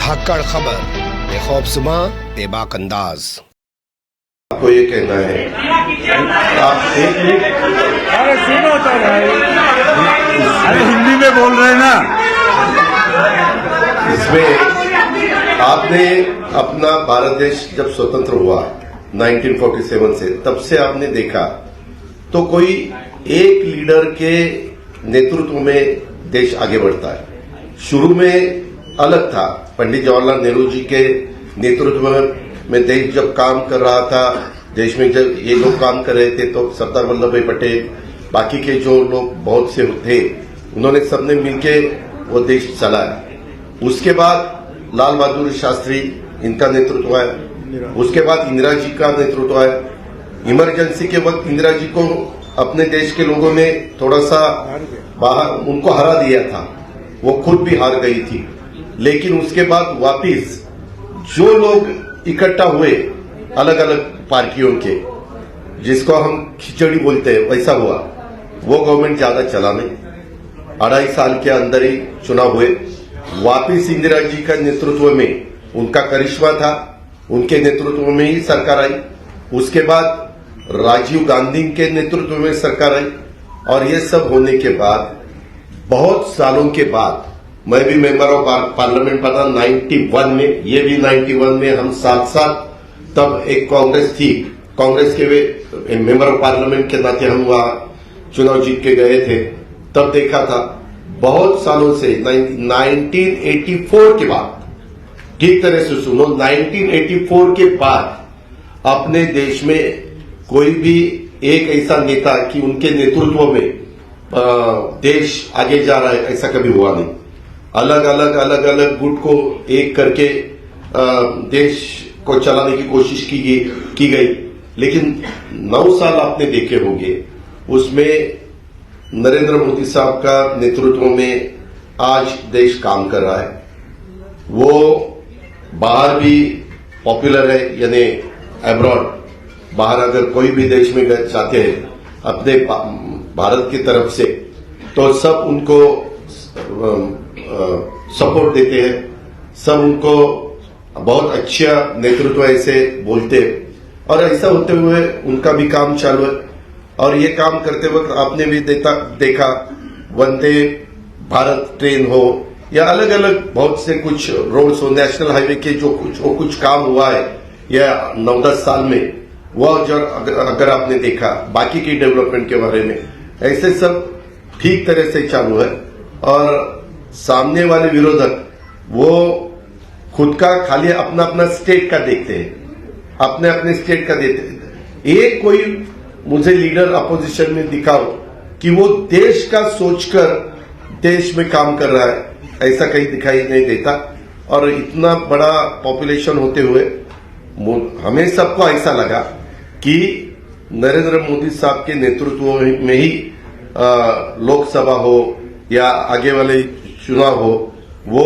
धाकड़ खबर, बेखौफजुमा बेबाक अंदाज। आपको ये कहना है, आप एक मिनट, अरे सुनो तो भाई, अरे हिंदी में बोल रहे हैं ना। इसमें आपने अपना भारत देश जब स्वतंत्र हुआ 1947 से, तब से आपने देखा तो कोई एक लीडर के नेतृत्व में देश आगे बढ़ता है। शुरू में अलग था, पंडित जवाहरलाल नेहरू जी के नेतृत्व में देश जब काम कर रहा था, देश में जब ये लोग काम कर रहे थे तो सरदार वल्लभ भाई पटेल, बाकी के जो लोग बहुत से थे, उन्होंने सबने मिलके वो देश चलाया। उसके बाद लाल बहादुर शास्त्री, इनका नेतृत्व आया। उसके बाद इंदिरा जी का नेतृत्व आया। इमरजेंसी के वक्त इंदिरा जी को अपने देश के लोगों ने थोड़ा सा बाहर उनको हरा दिया था, वो खुद भी हार गई थी। लेकिन उसके बाद वापिस जो लोग इकट्ठा हुए अलग अलग पार्टियों के, जिसको हम खिचड़ी बोलते हैं, वैसा हुआ। वो गवर्नमेंट ज्यादा चला नहीं, 2.5 साल के अंदर ही चुनाव हुए। वापिस इंदिरा जी का नेतृत्व में उनका करिश्मा था, उनके नेतृत्व में ही सरकार आई। उसके बाद राजीव गांधी के नेतृत्व में सरकार आई। और ये सब होने के बाद बहुत सालों के बाद मैं भी मेंबर ऑफ पार्लियामेंट बना 91 में, ये भी 91 में, हम साथ साथ, तब एक कांग्रेस थी, कांग्रेस के मेंबर ऑफ पार्लियामेंट के नाते हम वहां चुनाव जीत के गए थे। तब देखा था बहुत सालों से 1984 के बाद, ठीक तरह से सुनो, 1984 के बाद अपने देश में कोई भी एक ऐसा नेता कि उनके नेतृत्व में देश आगे जा रहा है, ऐसा कभी हुआ नहीं। अलग अलग गुट को एक करके देश को चलाने की कोशिश की गई। लेकिन 9 साल आपने देखे होंगे, उसमें नरेंद्र मोदी साहब का नेतृत्व में आज देश काम कर रहा है। वो बाहर भी पॉपुलर है, यानी अब्रॉड, बाहर अगर कोई भी देश में जाते हैं अपने भारत की तरफ से, तो सब उनको सपोर्ट देते हैं, सब उनको बहुत अच्छा नेतृत्व ऐसे बोलते हैं। और ऐसा होते हुए उनका भी काम चालू है। और ये काम करते वक्त आपने भी देखा वंदे भारत ट्रेन हो या अलग अलग बहुत से कुछ रोड्स हो, नेशनल हाईवे के जो कुछ काम हुआ है या 9-10 साल में, वह जो अगर आपने देखा बाकी की डेवलपमेंट के बारे में, ऐसे सब ठीक तरह से चालू है। और सामने वाले विरोधक वो खुद का खाली अपना स्टेट का देखते हैं, अपने स्टेट का देखते हैं। एक कोई मुझे लीडर अपोजिशन में दिखाओ कि वो देश का सोचकर देश में काम कर रहा है, ऐसा कहीं दिखाई नहीं देता। और इतना बड़ा पॉपुलेशन होते हुए हमें सबको ऐसा लगा कि नरेंद्र मोदी साहब के नेतृत्व में ही लोकसभा हो या आगे वाले चुनाव हो, वो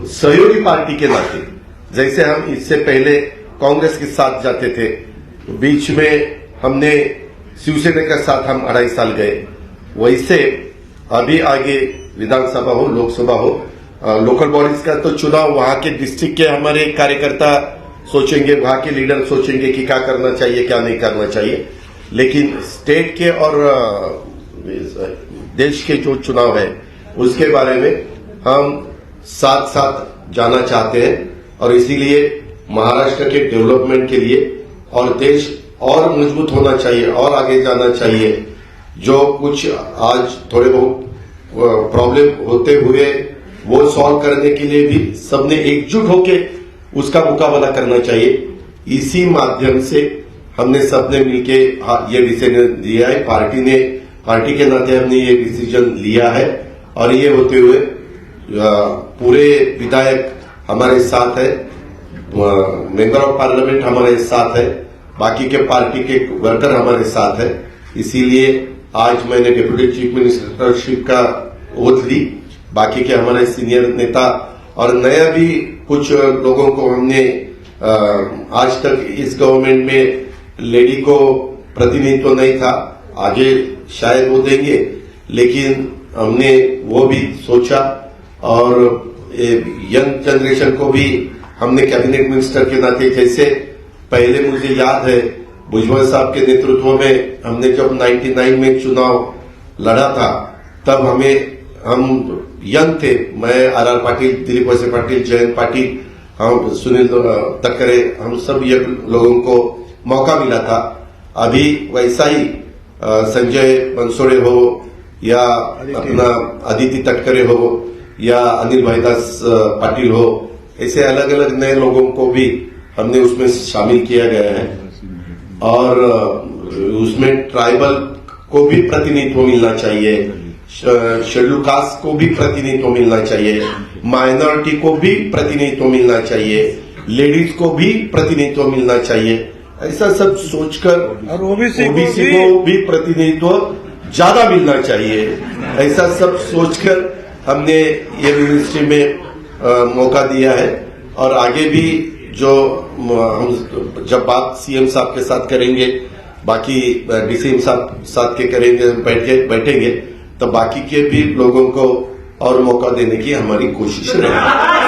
सहयोगी पार्टी के नाते, जैसे हम इससे पहले कांग्रेस के साथ जाते थे, बीच में हमने शिवसेना के साथ हम 2.5 साल गए, वैसे अभी आगे विधानसभा हो, लोकसभा हो, लोकल बॉडीज का तो चुनाव वहां के डिस्ट्रिक्ट के हमारे कार्यकर्ता सोचेंगे, वहां के लीडर सोचेंगे कि क्या करना चाहिए, क्या नहीं करना चाहिए। लेकिन स्टेट के और देश के जो चुनाव है उसके बारे में हम साथ साथ जाना चाहते हैं। और इसीलिए महाराष्ट्र के डेवलपमेंट के लिए और देश और मजबूत होना चाहिए और आगे जाना चाहिए। जो कुछ आज थोड़े बहुत प्रॉब्लम होते हुए वो सॉल्व करने के लिए भी सबने एकजुट होके उसका मुकाबला करना चाहिए। इसी माध्यम से हमने सबने मिलके ये डिसीजन लिया है, पार्टी के नाते हमने ये डिसीजन लिया है। और ये होते हुए पूरे विधायक हमारे साथ है, मेंबर ऑफ पार्लियामेंट हमारे साथ है, बाकी के पार्टी के वर्कर हमारे साथ है। इसीलिए आज मैंने डिप्यूटी चीफ मिनिस्टरशिप का ओथ ली। बाकी के हमारे सीनियर नेता और नया भी कुछ लोगों को हमने आज तक इस गवर्नमेंट में लेडी को प्रतिनिधित्व नहीं था, आगे शायद वो देंगे, लेकिन हमने वो भी सोचा और यंग जनरेशन को भी हमने कैबिनेट मिनिस्टर के नाते, जैसे पहले मुझे याद है भुजबल साहब के नेतृत्व में हमने जब 99 में चुनाव लड़ा था, तब हम यंग थे, मैं आर पाटिल, दिलीप वळसे पाटिल, जयंत पाटिल, हम सुनील तटकरे, हम सब ये लोगों को मौका मिला था। अभी वैसा ही संजय बनसोड़े हो या अपना अदिति तटकरे हो या अनिल भाईदास पाटिल हो, ऐसे अलग अलग नए लोगों को भी हमने उसमें शामिल किया गया है। और उसमें ट्राइबल को भी प्रतिनिधित्व मिलना चाहिए, शेड्यूल कास्ट को भी प्रतिनिधित्व मिलना चाहिए, माइनॉरिटी को भी प्रतिनिधित्व मिलना चाहिए, लेडीज को भी प्रतिनिधित्व मिलना चाहिए। ऐसा सब सोचकर और ओबीसी को भी प्रतिनिधित्व ज्यादा मिलना चाहिए, ऐसा सब सोचकर हमने ये मिनिस्ट्री में मौका दिया है। और आगे भी जो हम जब बात सीएम साहब के साथ करेंगे, बाकी डीसीएम साहब साथ के करेंगे, बैठेंगे, तो बाकी के भी लोगों को और मौका देने की हमारी कोशिश रहेगी।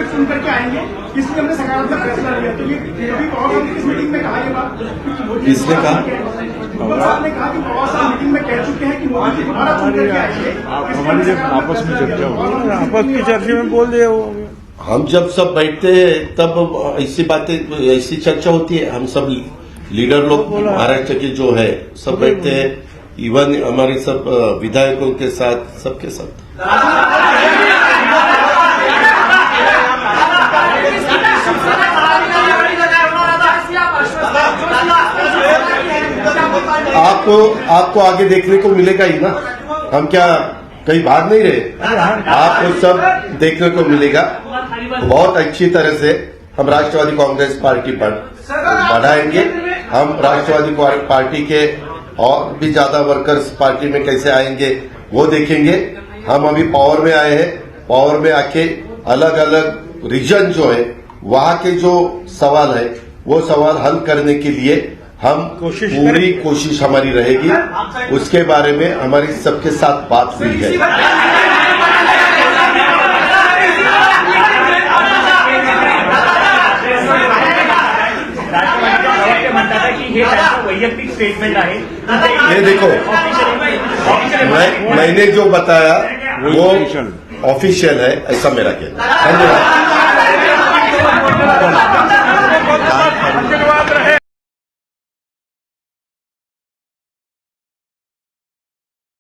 सुनकर के आएंगे, इसलिए हमने सकारात्मक फैसला लिया। तो ये अभी पवार साहब ने किस मीटिंग में कहा ये बात? किसने कहा? भुजबल साहब ने कहा कि पवार साहब मीटिंग में कह चुके हैं कि मोदी जी दोबारा चुनकर के आएंगे। हमारी जब आपस में चर्चा हो, आपस की चर्चा में बोल दिया वो। हम जब सब बैठते हैं तब ऐसी बातें, ऐसी चर्चा होती है। हम सब लीडर लोग महाराष्ट्र के जो है सब बैठते हैं, इवन हमारे सब विधायकों के साथ, सबके साथ। आपको आगे देखने को मिलेगा ही ना, हम क्या कहीं भाग नहीं रहे, आपको सब देखने को मिलेगा। बहुत अच्छी तरह से हम राष्ट्रवादी कांग्रेस पार्टी पर बढ़ाएंगे। हम राष्ट्रवादी पार्टी के और भी ज्यादा वर्कर्स पार्टी में कैसे आएंगे वो देखेंगे। हम अभी पावर में आए हैं, पावर में आके अलग अलग रीजन जो है वहां के जो सवाल है वो सवाल हल करने के लिए हम पूरी कोशिश हमारी रहेगी। उसके बारे में हमारी सबके साथ बात हुई है। वैयक्तिक स्टेटमेंट आहे, ये देखो, मैंने जो बताया वो ऑफिशियल है, ऐसा मेरा कहना। धन्यवाद।